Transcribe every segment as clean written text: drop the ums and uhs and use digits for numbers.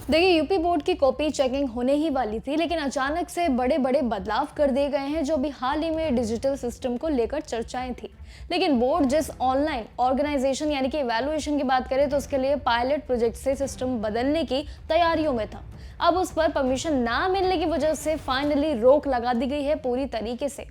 देखिए, UP board की copy checking होने ही वाली थी, लेकिन अचानक से बड़े बड़े बदलाव कर दिए गए हैं जो भी हाल ही में डिजिटल सिस्टम को लेकर चर्चाएं थी। लेकिन बोर्ड जिस ऑनलाइन ऑर्गेनाइजेशन यानी कि इवैल्यूएशन की बात करें तो उसके लिए पायलट प्रोजेक्ट से सिस्टम बदलने की तैयारियों में था। अब उस पर परमिशन ना मिलने की वजह से फाइनली रोक लगा दी गई है पूरी तरीके से।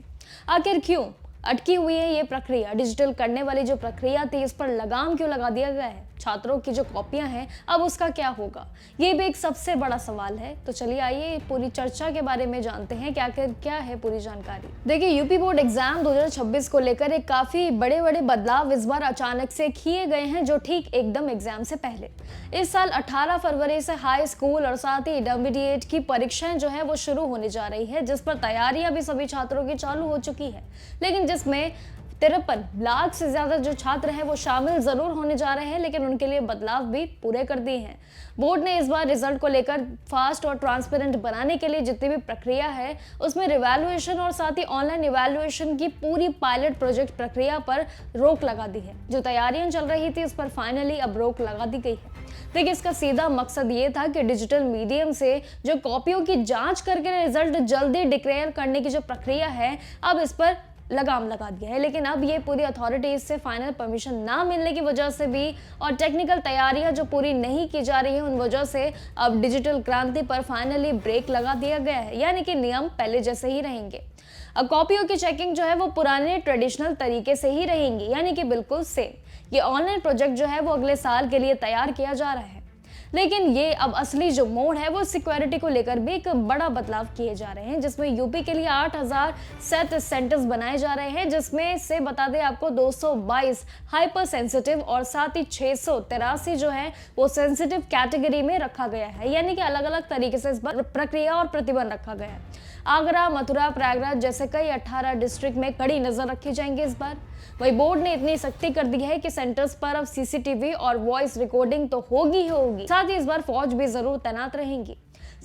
आखिर क्यों अटकी हुई है ये प्रक्रिया? डिजिटल करने वाली जो प्रक्रिया थी इस पर लगाम क्यों लगा दिया गया है? छात्रों की जो कॉपियां हैं अब उसका क्या होगा, ये भी एक सबसे बड़ा सवाल है। तो चलिए आइए पूरी चर्चा के बारे में जानते हैं क्या है पूरी जानकारी। देखिए, यूपी बोर्ड एग्जाम 2026 को लेकर एक काफी बड़े बड़े बदलाव इस बार अचानक से किए गए हैं, जो ठीक एकदम एग्जाम से पहले इस साल 18 फरवरी से हाई स्कूल और साथ ही इंटरमीडिएट की परीक्षाएं जो है वो शुरू होने जा रही है, जिस पर तैयारियां भी सभी छात्रों की चालू हो चुकी है। लेकिन जिसमें 53 लाख से ज्यादा जो छात्र हैं वो शामिल जरूर होने जा रहे हैं, लेकिन उनके लिए बदलाव भी पूरे कर दिए हैं। बोर्ड ने इस बार रिजल्ट को लेकर फास्ट और ट्रांसपेरेंट बनाने के लिए जितनी भी प्रक्रिया है उसमें रिवैल्यूएशन और साथ ही ऑनलाइन इवैल्यूएशन की पूरी पायलट प्रोजेक्ट प्रक्रिया पर रोक लगा दी है। जो तैयारियां चल रही थी उस पर फाइनली अब रोक लगा दी गई है। देखिए, इसका सीधा मकसद ये था कि डिजिटल मीडियम से जो कॉपियों की जांच करके रिजल्ट जल्दी डिक्लेयर करने की जो प्रक्रिया है अब इस पर लगाम लगा दिया है। लेकिन अब ये पूरी अथॉरिटीज से फाइनल परमिशन ना मिलने की वजह से भी और टेक्निकल तैयारियां जो पूरी नहीं की जा रही है उन वजह से अब डिजिटल क्रांति पर फाइनली ब्रेक लगा दिया गया है, यानी कि नियम पहले जैसे ही रहेंगे। अब कॉपियों की चेकिंग जो है वो पुराने ट्रेडिशनल तरीके से ही रहेंगी, यानी कि बिल्कुल सेम। ये ऑनलाइन प्रोजेक्ट जो है वो अगले साल के लिए तैयार किया जा रहा है। लेकिन ये अब असली जो मोड़ है वो सिक्योरिटी को लेकर भी एक बड़ा बदलाव किए जा रहे हैं, जिसमें यूपी के लिए 8000 सेट सेंटर्स बनाए जा रहे हैं, जिसमें से बता दें आपको 222 हाइपर सेंसिटिव और साथ ही 683 जो है वो सेंसिटिव कैटेगरी में रखा गया है, यानी कि अलग अलग तरीके से इस बार प्रक्रिया और प्रतिबंध रखा गया है। आगरा, मथुरा, प्रयागराज जैसे कई 18 डिस्ट्रिक्ट में कड़ी नजर रखी जाएंगी इस बार। वही बोर्ड ने इतनी सख्ती कर दी है कि सेंटर्स पर अब सीसीटीवी और वॉइस रिकॉर्डिंग तो होगी ही होगी, साथ ही इस बार फौज भी जरूर तैनात रहेंगी।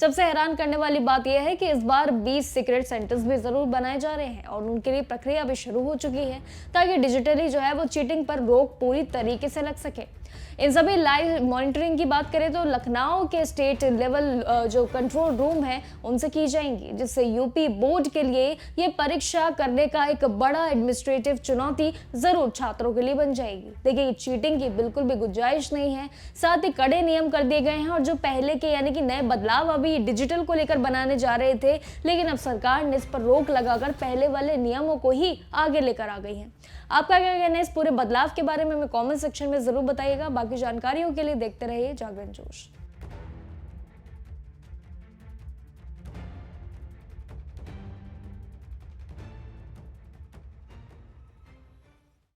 सबसे हैरान करने वाली बात यह है कि इस बार 20 सीक्रेट सेंटर्स भी जरूर बनाए जा रहे हैं और उनके लिए प्रक्रिया भी शुरू हो चुकी है, ताकि डिजिटली जो है वो चीटिंग पर रोक पूरी तरीके से लग सके। इन सभी लाइव मॉनिटरिंग की बात करें तो लखनऊ के स्टेट लेवल जो कंट्रोल रूम है उनसे की जाएंगी, जिससे यूपी बोर्ड के लिए ये परीक्षा करने का एक बड़ा एडमिनिस्ट्रेटिव चुनौती जरूर छात्रों के लिए बन जाएगी। देखिए, चीटिंग की बिल्कुल भी गुंजाइश नहीं है, साथ ही कड़े नियम कर दिए गए हैं और जो पहले के यानी कि नए बदलाव अभी डिजिटल को लेकर बनाने जा रहे थे, लेकिन अब सरकार ने इस पर रोक लगाकर पहले वाले नियमों को ही आगे लेकर आ गई है। आपका क्या कहना है इस पूरे बदलाव के बारे में? कमेंट सेक्शन में जरूर बताइएगा। बाकी जानकारियों के लिए देखते रहिए जागरण जोश।